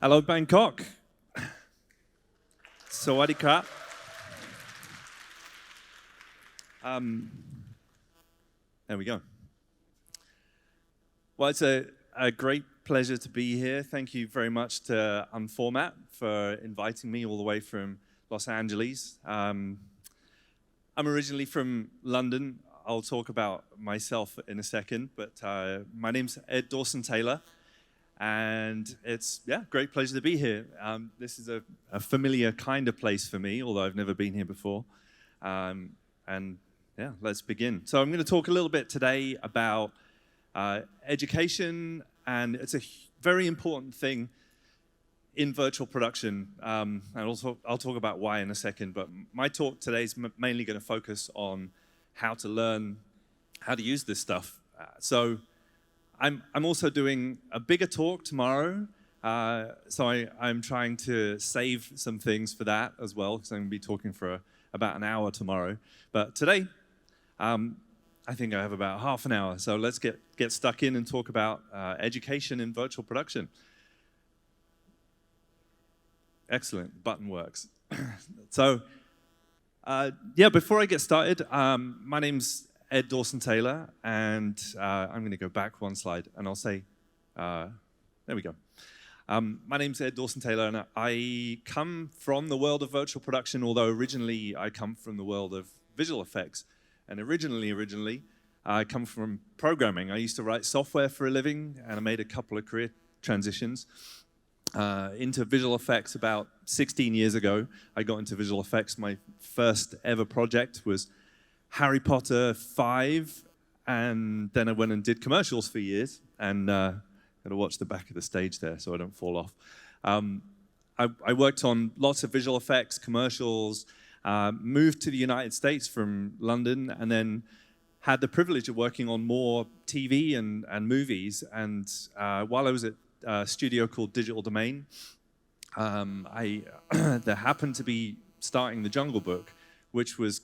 Hello, Bangkok. Sawadee krap. There we go. Well, it's a great pleasure to be here. Thank you very much to Unformat for inviting me all the way from Los Angeles. I'm originally from London. I'll talk about myself in a second, but my name's Ed Dawson-Taylor, and it's great pleasure to be here. This is a familiar kind of place for me, although I've never been here before. Let's begin. So I'm going to talk a little bit today about education, and it's a very important thing in virtual production. And also I'll talk about why in a second, but my talk today is mainly going to focus on how to learn how to use this stuff. So I'm also doing a bigger talk tomorrow, so I'm trying to save some things for that as well, because I'm going to be talking for about an hour tomorrow. But today, I think I have about half an hour, so let's get stuck in and talk about education in virtual production. Excellent, button works. So, before I get started, my name's Ed Dawson-Taylor, and I'm going to go back one slide, and I'll say, there we go. My name's Ed Dawson-Taylor, and I come from the world of virtual production, although originally I come from the world of visual effects. And originally, I come from programming. I used to write software for a living, and I made a couple of career transitions into visual effects about 16 years ago. I got into visual effects. My first ever project was Harry Potter 5, and then I went and did commercials for years, and got to watch the back of the stage there so I don't fall off. I worked on lots of visual effects, commercials, moved to the United States from London, and then had the privilege of working on more TV and movies. And while I was at a studio called Digital Domain, there happened to be starting The Jungle Book, which was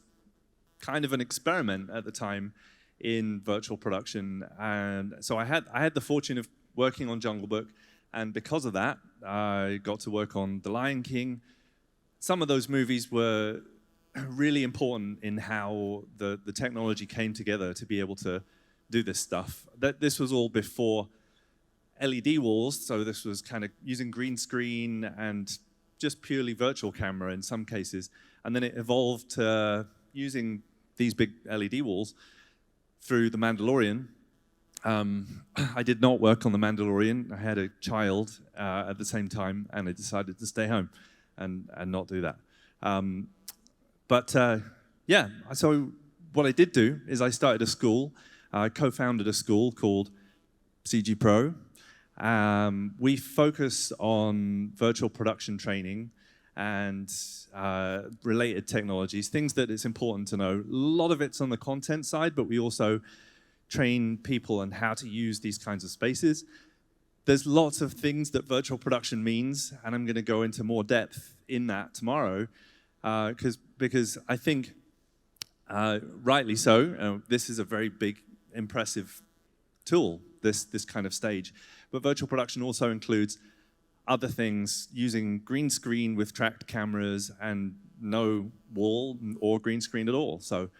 kind of an experiment at the time in virtual production. And so I had the fortune of working on Jungle Book, and because of that, I got to work on The Lion King. Some of those movies were really important in how the technology came together to be able to do this stuff. This was all before LED walls, so this was kind of using green screen and just purely virtual camera in some cases. And then it evolved to using these big LED walls through The Mandalorian. I did not work on The Mandalorian. I had a child at the same time, and I decided to stay home and not do that. So what I did do is I started a school. I co-founded a school called CG Pro. We focus on virtual production training and related technologies, things that it's important to know. A lot of it's on the content side, but we also train people on how to use these kinds of spaces. There's lots of things that virtual production means, and I'm going to go into more depth in that tomorrow, because I think, rightly so, this is a very big, impressive tool, this kind of stage. But virtual production also includes other things, using green screen with tracked cameras and no wall or green screen at all. So,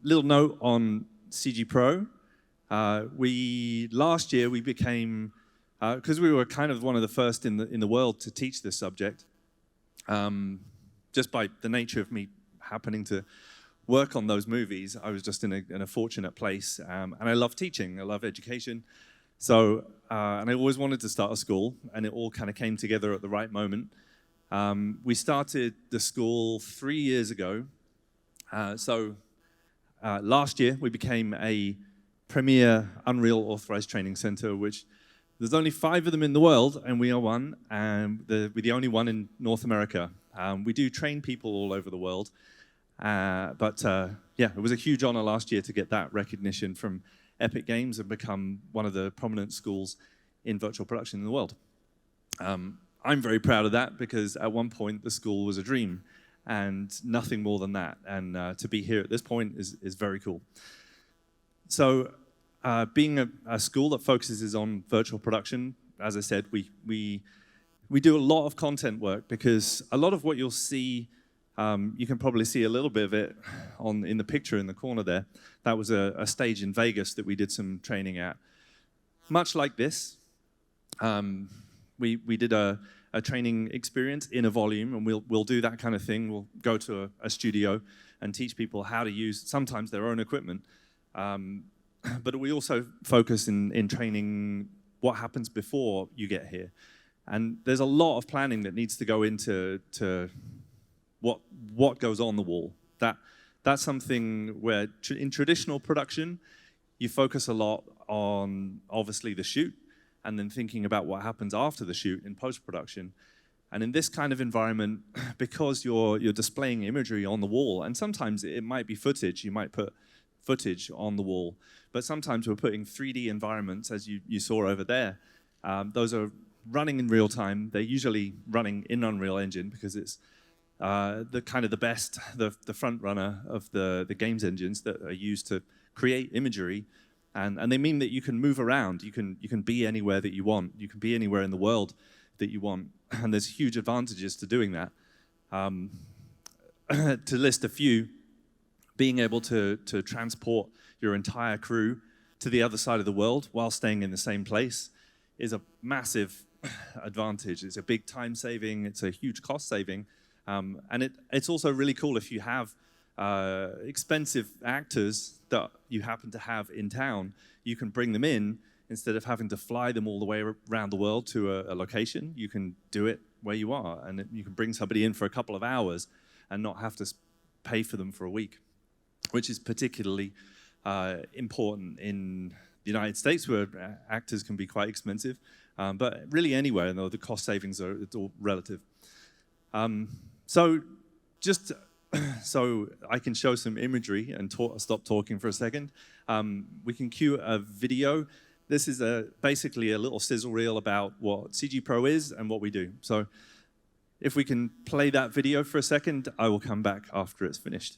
little note on CG Pro. Last year we became, because we were kind of one of the first in the world to teach this subject, just by the nature of me happening to work on those movies, I was just in a fortunate place, and I love teaching, I love education. So, and I always wanted to start a school, and it all kind of came together at the right moment. We started the school 3 years ago. Last year we became a premier Unreal Authorized Training Center, which there's only 5 of them in the world, and we are one, and we're the only one in North America. We do train people all over the world, it was a huge honor last year to get that recognition from Epic Games and become one of the prominent schools in virtual production in the world. I'm very proud of that, because at one point the school was a dream and nothing more than that, and to be here at this point is very cool. So being a school that focuses on virtual production, as I said, we do a lot of content work because a lot of what you'll see, you can probably see a little bit of it in the picture in the corner there. That was a stage in Vegas that we did some training at. Much like this, we did a training experience in a volume, and we'll do that kind of thing. We'll go to a studio and teach people how to use sometimes their own equipment. But we also focus in training what happens before you get here. And there's a lot of planning that needs to go into what goes on the wall. That's something where in traditional production, you focus a lot on obviously the shoot and then thinking about what happens after the shoot in post-production. And in this kind of environment, because you're displaying imagery on the wall, and sometimes it might be footage, you might put footage on the wall, but sometimes we're putting 3D environments, as you saw over there. Those are running in real time. They're usually running in Unreal Engine because it's the front runner of the games engines that are used to create imagery. And they mean that you can move around. You can be anywhere that you want. You can be anywhere in the world that you want. And there's huge advantages to doing that. To list a few, being able to transport your entire crew to the other side of the world while staying in the same place is a massive advantage. It's a big time saving. It's a huge cost saving. And it's also really cool if you have expensive actors that you happen to have in town. You can bring them in instead of having to fly them all the way around the world to a location. You can do it where you are, and you can bring somebody in for a couple of hours and not have to pay for them for a week, which is particularly important in the United States, where actors can be quite expensive, but really anywhere, though the cost savings it's all relative. So just so I can show some imagery and stop talking for a second, we can cue a video. This is basically a little sizzle reel about what CG Pro is and what we do. So if we can play that video for a second, I will come back after it's finished.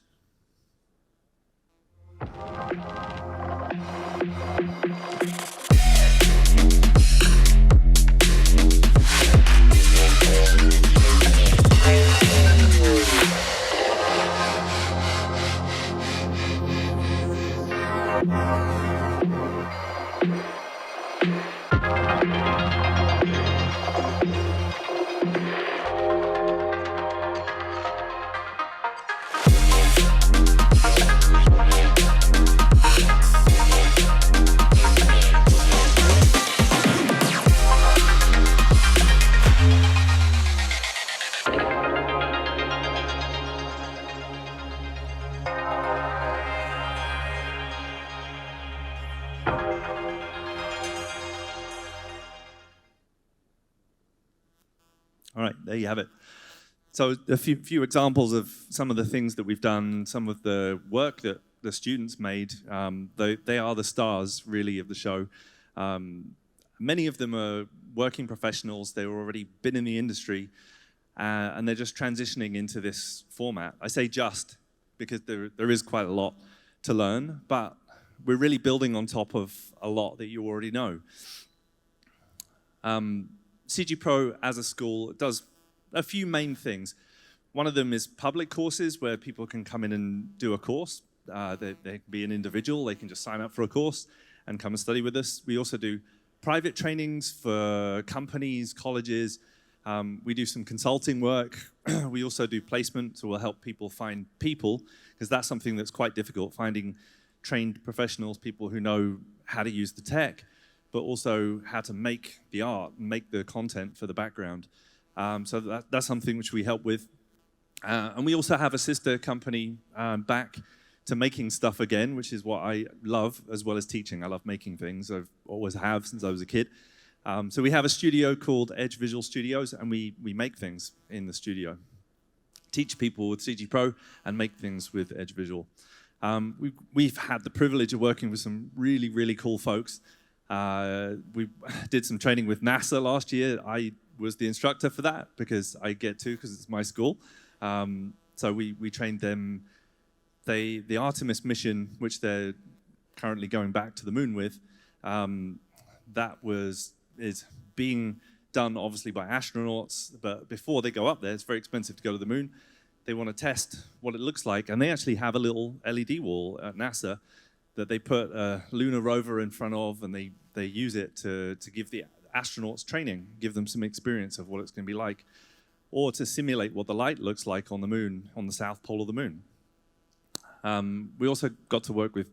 All right, there you have it. So a few examples of some of the things that we've done, some of the work that the students made. They are the stars, really, of the show. Many of them are working professionals. They've already been in the industry, and they're just transitioning into this format. I say just because there is quite a lot to learn, but we're really building on top of a lot that you already know. CG Pro as a school does a few main things. One of them is public courses where people can come in and do a course. They can be an individual, they can just sign up for a course and come and study with us. We also do private trainings for companies, colleges. We do some consulting work. We also do placement, so we'll help people find people, because that's something that's quite difficult, finding trained professionals, people who know how to use the tech, but also how to make the art, make the content for the background. So that's something which we help with. And we also have a sister company back to making stuff again, which is what I love, as well as teaching. I love making things. I've always have since I was a kid. So we have a studio called Edge Visual Studios, and we make things in the studio. Teach people with CG Pro and make things with Edge Visual. We've had the privilege of working with some really, really cool folks. We did some training with NASA last year. I was the instructor for that because I get to, because it's my school. So we trained them. The Artemis mission, which they're currently going back to the moon with, is being done obviously by astronauts, but before they go up there, it's very expensive to go to the moon. They want to test what it looks like, and they actually have a little LED wall at NASA that they put a lunar rover in front of, and they use it to give the astronauts training, give them some experience of what it's going to be like, or to simulate what the light looks like on the moon, on the south pole of the moon. We also got to work with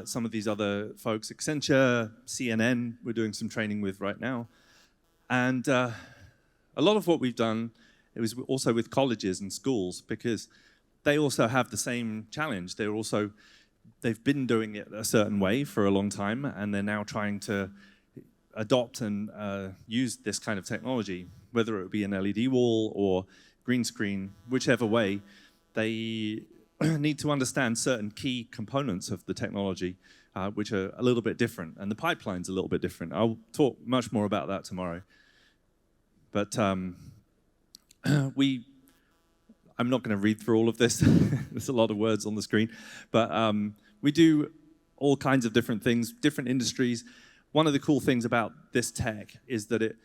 some of these other folks, Accenture, CNN, we're doing some training with right now. And a lot of what we've done, it was also with colleges and schools, because they also have the same challenge. They've been doing it a certain way for a long time, and they're now trying to adopt and use this kind of technology, whether it be an LED wall or green screen, whichever way. They need to understand certain key components of the technology, which are a little bit different, and the pipeline's a little bit different. I'll talk much more about that tomorrow. But I'm not going to read through all of this. There's a lot of words on the screen. But we do all kinds of different things, different industries. One of the cool things about this tech is that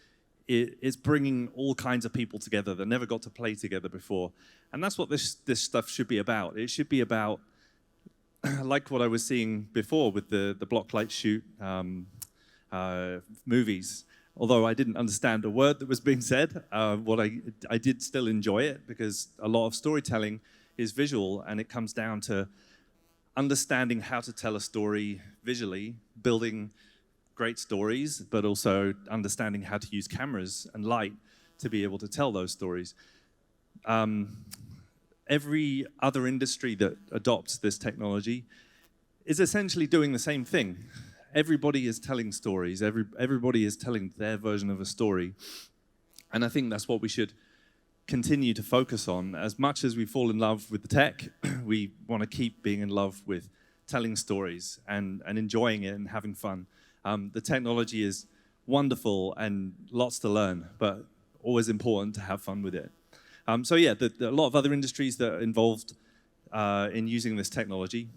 it's bringing all kinds of people together that never got to play together before. And that's what this stuff should be about. It should be about, like what I was seeing before with the Blocklight Shoot movies. Although I didn't understand a word that was being said, I did still enjoy it, because a lot of storytelling is visual, and it comes down to understanding how to tell a story visually, building great stories, but also understanding how to use cameras and light to be able to tell those stories. Every other industry that adopts this technology is essentially doing the same thing. Everybody is telling stories. Everybody is telling their version of a story. And I think that's what we should continue to focus on. As much as we fall in love with the tech, we want to keep being in love with telling stories and enjoying it and having fun. The technology is wonderful and lots to learn, but always important to have fun with it. So yeah, a lot of other industries that are involved in using this technology,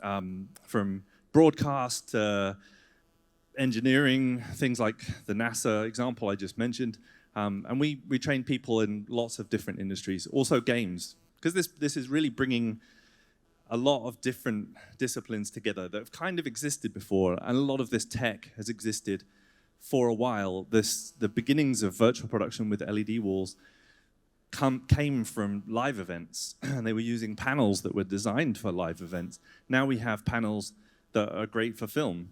from broadcast, engineering, things like the NASA example I just mentioned. And we train people in lots of different industries, also games, because this is really bringing a lot of different disciplines together that have kind of existed before, and a lot of this tech has existed for a while. The beginnings of virtual production with LED walls came from live events, and they were using panels that were designed for live events. Now we have panels that are great for film.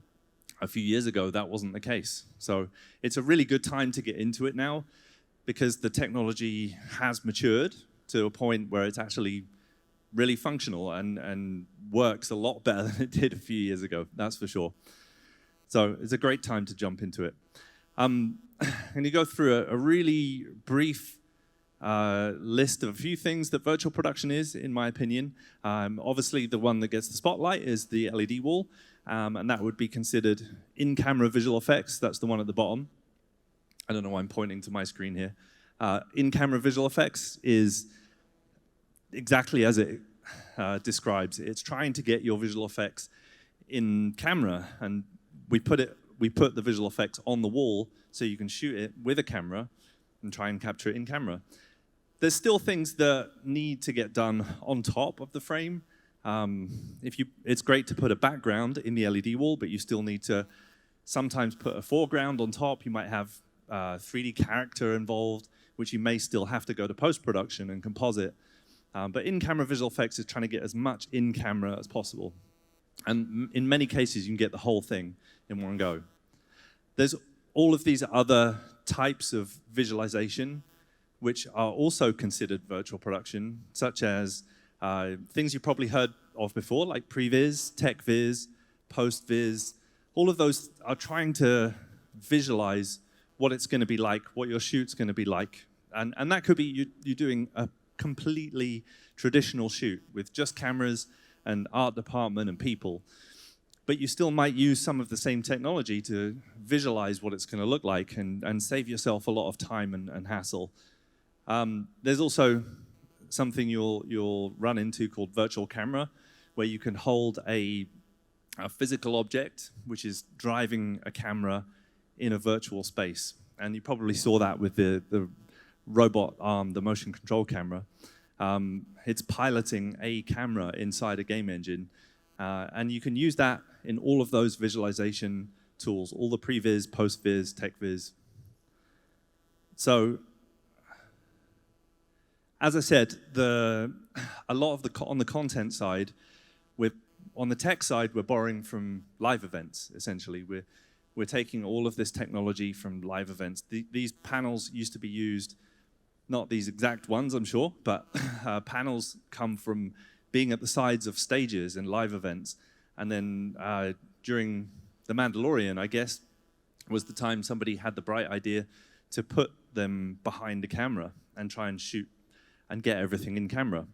A few years ago, that wasn't the case. So it's a really good time to get into it now, because the technology has matured to a point where it's actually really functional and works a lot better than it did a few years ago, that's for sure. So it's a great time to jump into it. I'm going to go through a really brief list of a few things that virtual production is, in my opinion. Obviously, the one that gets the spotlight is the LED wall, and that would be considered in-camera visual effects. That's the one at the bottom. I don't know why I'm pointing to my screen here. In-camera visual effects is exactly as it describes. It's trying to get your visual effects in camera, and we put the visual effects on the wall so you can shoot it with a camera and try and capture it in camera. There's still things that need to get done on top of the frame. It's great to put a background in the LED wall, but you still need to sometimes put a foreground on top. You might have 3D character involved, which you may still have to go to post-production and composite. But in-camera visual effects is trying to get as much in-camera as possible. And in many cases, you can get the whole thing in one go. There's all of these other types of visualization, which are also considered virtual production, such as things you probably heard of before, like previs, tech-viz, post-viz. All of those are trying to visualize what it's going to be like, what your shoot's going to be like. And that could be you doing a completely traditional shoot with just cameras and art department and people. But you still might use some of the same technology to visualize what it's going to look like and save yourself a lot of time and hassle. There's also something you'll run into called virtual camera, where you can hold a physical object, which is driving a camera in a virtual space. And you probably saw that with the robot arm, the motion control camera. It's piloting a camera inside a game engine. And you can use that in all of those visualization tools, all the previs, post-viz, tech-viz. So, as I said, a lot of on the content side, on the tech side, we're borrowing from live events, essentially. We're taking all of this technology from live events. These panels used to be used, not these exact ones, I'm sure, but panels come from being at the sides of stages in live events. And then during The Mandalorian, I guess, was the time somebody had the bright idea to put them behind the camera and try and shoot and get everything in camera.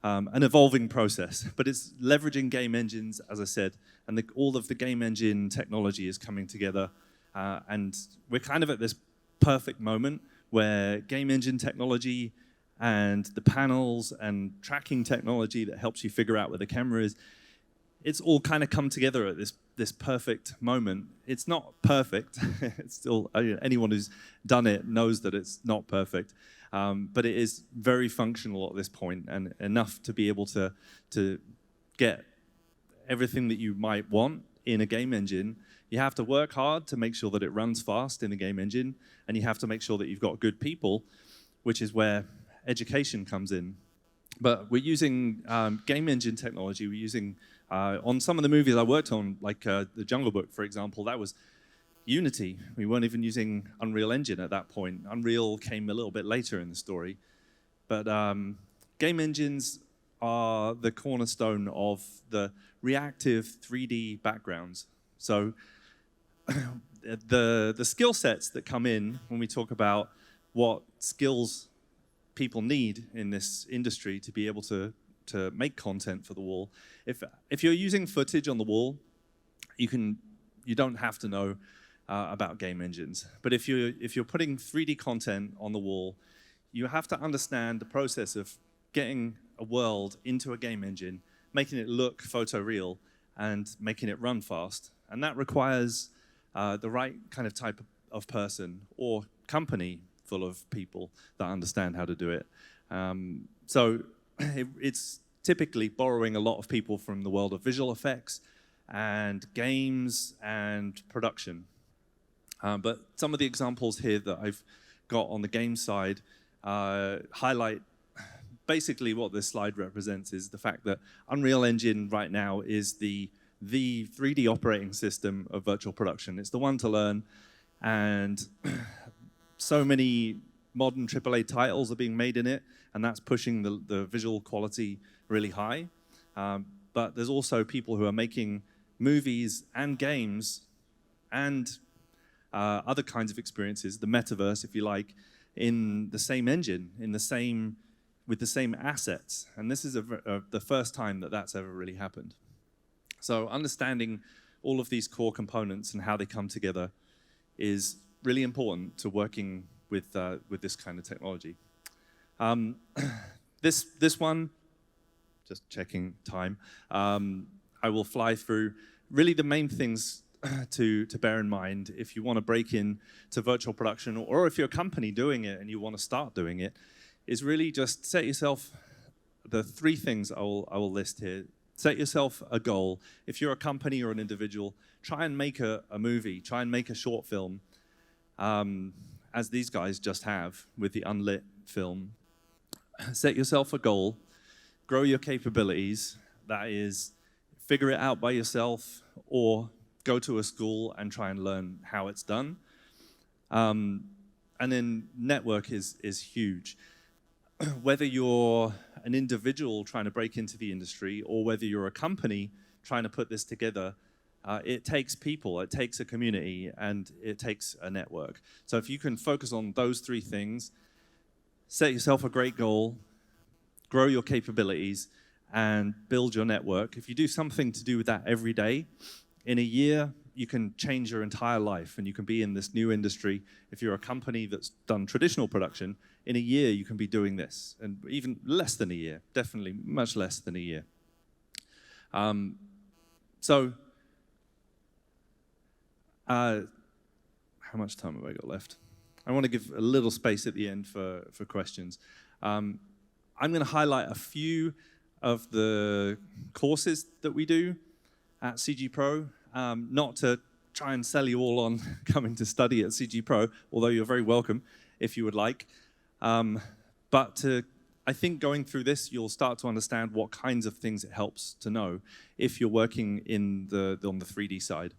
An evolving process, but it's leveraging game engines, as I said, and all of the game engine technology is coming together. And we're kind of at this perfect moment where game engine technology and the panels and tracking technology that helps you figure out where the camera is, it's all kind of come together at this perfect moment. It's not perfect. It's still, anyone who's done it knows that it's not perfect. But it is very functional at this point and enough to be able to get everything that you might want in a game engine. You have to work hard to make sure that it runs fast in the game engine, and you have to make sure that you've got good people, which is where education comes in. But we're using game engine technology. We're using, on some of the movies I worked on, like The Jungle Book, for example, that was Unity. We weren't even using Unreal Engine at that point. Unreal came a little bit later in the story. But game engines are the cornerstone of the reactive 3D backgrounds. So the skill sets that come in when we talk about what skills people need in this industry to be able to make content for the wall. If you're using footage on the wall, you don't have to know about game engines. But if you're putting 3D content on the wall, you have to understand the process of getting a world into a game engine, making it look photoreal, and making it run fast. And that requires the right kind of type of person or company full of people that understand how to do it. So it's typically borrowing a lot of people from the world of visual effects and games and production. But some of the examples here that I've got on the game side highlight basically what this slide represents is the fact that Unreal Engine right now is the 3D operating system of virtual production. It's the one to learn, and so many modern AAA titles are being made in it, and that's pushing the visual quality really high. But there's also people who are making movies and games and other kinds of experiences, the metaverse, if you like, in the same engine, with the same assets. And this is the first time that that's ever really happened. So understanding all of these core components and how they come together is really important to working with this kind of technology. This one, just checking time, I will fly through. Really the main things to bear in mind if you want to break in to virtual production, or if you're a company doing it and you want to start doing it, is really just set yourself the 3 things I will list here. Set yourself a goal. If you're a company or an individual, try and make a movie, try and make a short film, as these guys just have with the Unlit film. Set yourself a goal, grow your capabilities, that is, figure it out by yourself or go to a school and try and learn how it's done. And then network is huge. Whether you're an individual trying to break into the industry or whether you're a company trying to put this together, it takes people, it takes a community, and it takes a network. So if you can focus on those 3 things, set yourself a great goal, grow your capabilities, and build your network. If you do something to do with that every day, in a year, you can change your entire life and you can be in this new industry. If you're a company that's done traditional production, in a year you can be doing this, and even less than a year, definitely much less than a year. So, how much time have I got left? I want to give a little space at the end for questions. I'm going to highlight a few of the courses that we do at CG Pro, not to try and sell you all on coming to study at CG Pro, although you're very welcome if you would like. But I think going through this, you'll start to understand what kinds of things it helps to know if you're working on the 3D side.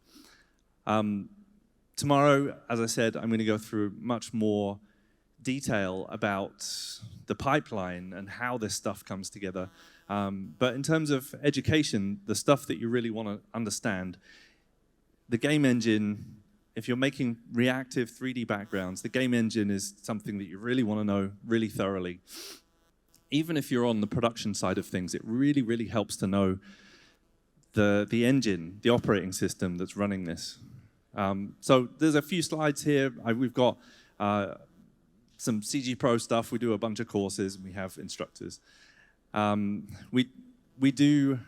Tomorrow, as I said, I'm going to go through much more detail about the pipeline and how this stuff comes together. But in terms of education, the stuff that you really want to understand, the game engine, if you're making reactive 3D backgrounds, the game engine is something that you really want to know really thoroughly. Even if you're on the production side of things, it really, really helps to know the engine, the operating system that's running this. So there's a few slides here. We've got some CG Pro stuff. We do a bunch of courses. We have instructors. We do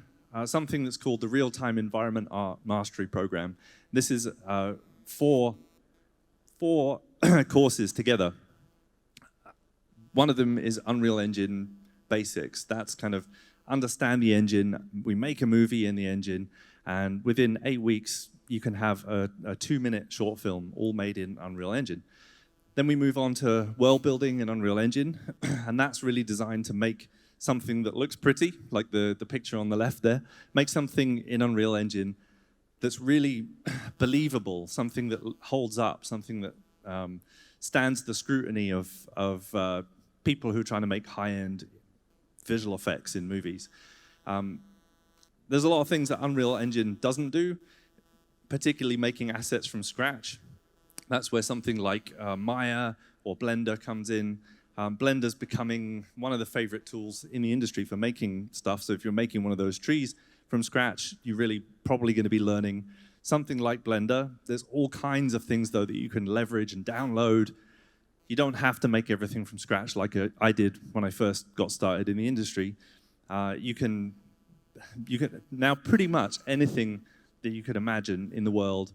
something that's called the Real-Time Environment Art Mastery Program. This is four courses together. One of them is Unreal Engine Basics. That's kind of understand the engine. We make a movie in the engine, and within 8 weeks, you can have a 2-minute short film all made in Unreal Engine. Then we move on to world building in Unreal Engine, and that's really designed to make something that looks pretty, like the picture on the left there, make something in Unreal Engine that's really believable, something that holds up, something that stands the scrutiny of people who are trying to make high-end visual effects in movies. There's a lot of things that Unreal Engine doesn't do, particularly making assets from scratch. That's where something like Maya or Blender comes in. Blender's becoming one of the favorite tools in the industry for making stuff. So if you're making one of those trees from scratch, you're really probably going to be learning something like Blender. There's all kinds of things, though, that you can leverage and download. You don't have to make everything from scratch like I did when I first got started in the industry. You can now pretty much anything that you could imagine in the world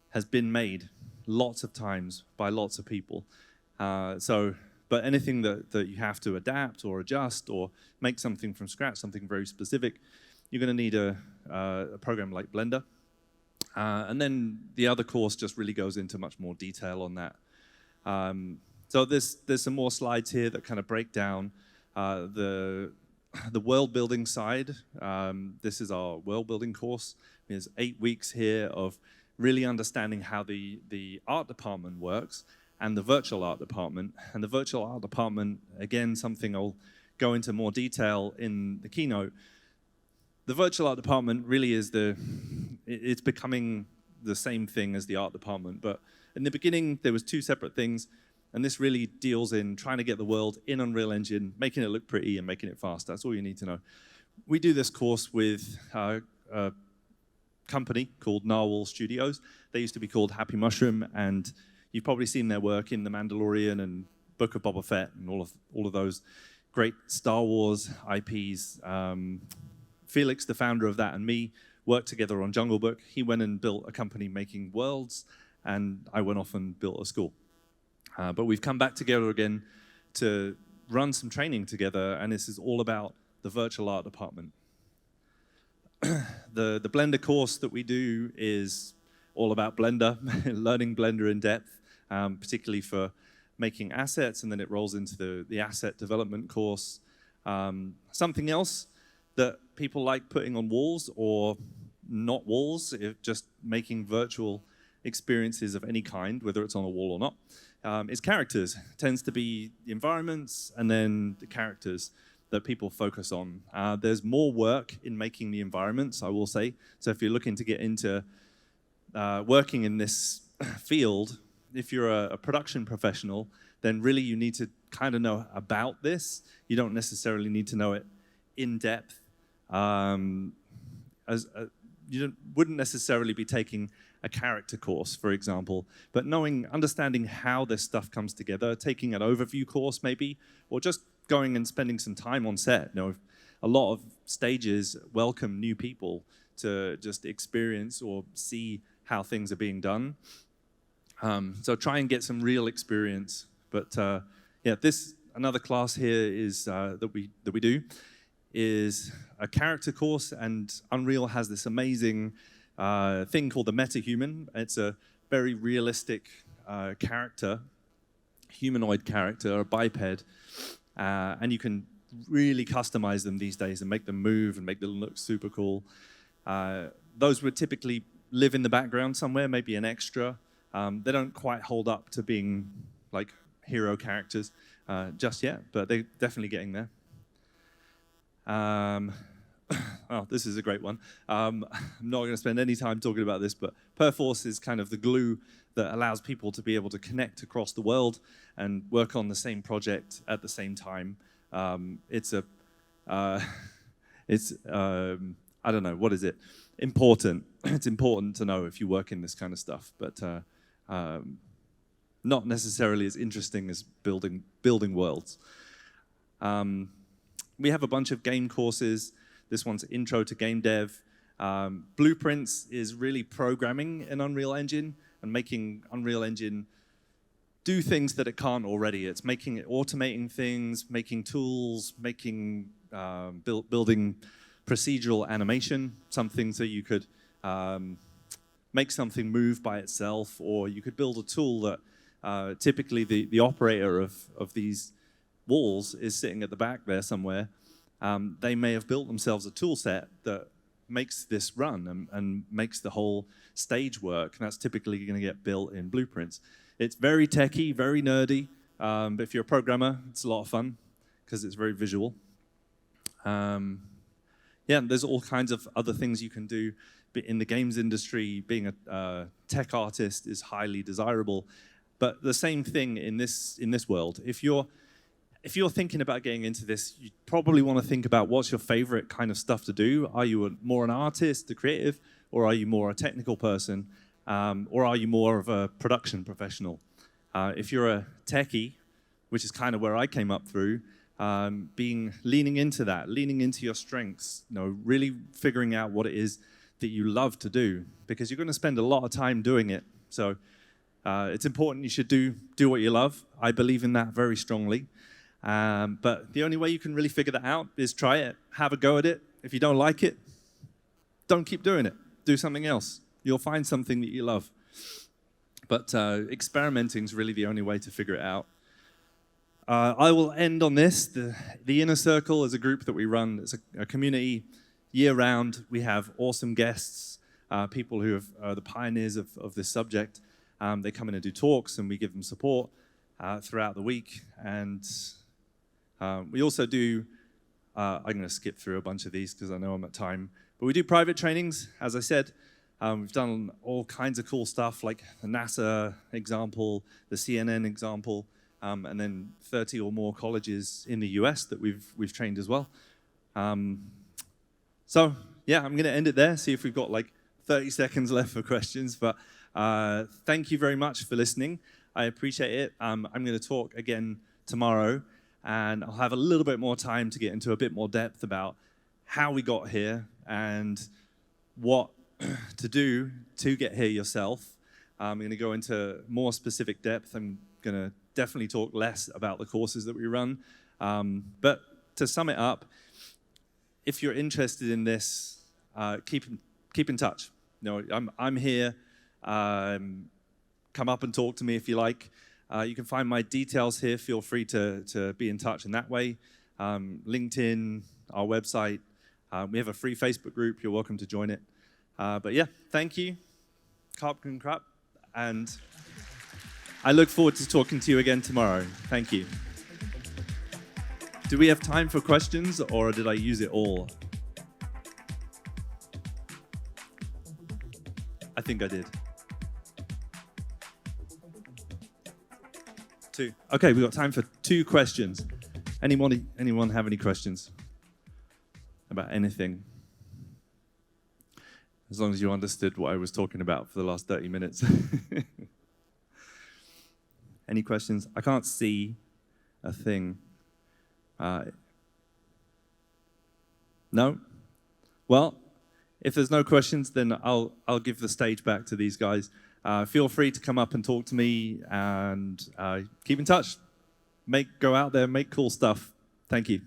has been made lots of times by lots of people. But anything that you have to adapt or adjust or make something from scratch, something very specific, you're going to need a program like Blender. And then the other course just really goes into much more detail on that. So there's some more slides here that kind of break down the world building side. This is our world building course. There's 8 weeks here of really understanding how the art department works and the virtual art department. And the virtual art department, again, something I'll go into more detail in the keynote. The virtual art department really is it's becoming the same thing as the art department. But in the beginning, there was 2 separate things. And this really deals in trying to get the world in Unreal Engine, making it look pretty and making it fast. That's all you need to know. We do this course with a company called Narwhal Studios. They used to be called Happy Mushroom, and you've probably seen their work in The Mandalorian and Book of Boba Fett and all of those great Star Wars IPs. Felix, the founder of that, and me worked together on Jungle Book. He went and built a company making worlds, and I went off and built a school. But we've come back together again to run some training together, and this is all about the virtual art department. The Blender course that we do is all about Blender, learning Blender in depth, particularly for making assets, and then it rolls into the asset development course. Something else that people like putting on walls or not walls, just making virtual experiences of any kind, whether it's on a wall or not, is characters. It tends to be the environments and then the characters that people focus on. There's more work in making the environments, I will say. So if you're looking to get into working in this field, if you're a production professional, then really you need to kind of know about this. You don't necessarily need to know it in depth. Wouldn't necessarily be taking a character course, for example, but understanding how this stuff comes together, taking an overview course maybe, or just going and spending some time on set. A lot of stages welcome new people to just experience or see how things are being done. So try and get some real experience. But yeah, another class here is that we do is a character course, and Unreal has this amazing thing called the MetaHuman. It's a very realistic character, humanoid character, a biped, and you can really customize them these days and make them move and make them look super cool. Those would typically live in the background somewhere, maybe an extra. They don't quite hold up to being like hero characters just yet, but they're definitely getting there. Oh, this is a great one. I'm not going to spend any time talking about this, but Perforce is kind of the glue that allows people to be able to connect across the world and work on the same project at the same time. It's I don't know, what is it? Important. It's important to know if you work in this kind of stuff, but not necessarily as interesting as building worlds. We have a bunch of game courses. This one's Intro to Game Dev. Blueprints is really programming in Unreal Engine and making Unreal Engine do things that it can't already. It's making it automating things, making tools, making building procedural animation, some things that you could make something move by itself, or you could build a tool that typically the operator of these walls is sitting at the back there somewhere. They may have built themselves a tool set that makes this run and makes the whole stage work, and that's typically going to get built in Blueprints. It's very techy, very nerdy, but if you're a programmer, it's a lot of fun because it's very visual. Yeah, there's all kinds of other things you can do. In the games industry, being a tech artist is highly desirable, but the same thing in this world. If you're thinking about getting into this, you probably want to think about what's your favorite kind of stuff to do. Are you more an artist, a creative, or are you more a technical person, or are you more of a production professional? If you're a techie, which is kind of where I came up through, leaning into that, leaning into your strengths, really figuring out what it is that you love to do, because you're going to spend a lot of time doing it. So it's important you should do what you love. I believe in that very strongly. But the only way you can really figure that out is try it, have a go at it. If you don't like it, don't keep doing it. Do something else. You'll find something that you love. But experimenting is really the only way to figure it out. I will end on this. The Inner Circle is a group that we run. It's a community year-round. We have awesome guests, people who are the pioneers of this subject. They come in and do talks, and we give them support throughout the week. And we also do, I'm going to skip through a bunch of these because I know I'm at time, but we do private trainings, as I said. We've done all kinds of cool stuff, like the NASA example, the CNN example, and then 30 or more colleges in the US that we've trained as well. So yeah, I'm going to end it there, see if we've got like 30 seconds left for questions, but thank you very much for listening. I appreciate it. I'm going to talk again tomorrow, and I'll have a little bit more time to get into a bit more depth about how we got here and what to do to get here yourself. I'm going to go into more specific depth. I'm going to definitely talk less about the courses that we run. But to sum it up, if you're interested in this, keep in touch. I'm here. Come up and talk to me if you like. You can find my details here. Feel free to be in touch in that way. LinkedIn, our website. We have a free Facebook group. You're welcome to join it. But yeah, thank you. Carp, and I look forward to talking to you again tomorrow. Thank you. Do we have time for questions, or did I use it all? I think I did. 2. Okay, we've got time for 2 questions. Anyone have any questions about anything? As long as you understood what I was talking about for the last 30 minutes. Any questions? I can't see a thing. No? Well, if there's no questions, then I'll give the stage back to these guys. feel free to come up and talk to me and keep in touch. Go out there, make cool stuff. Thank you.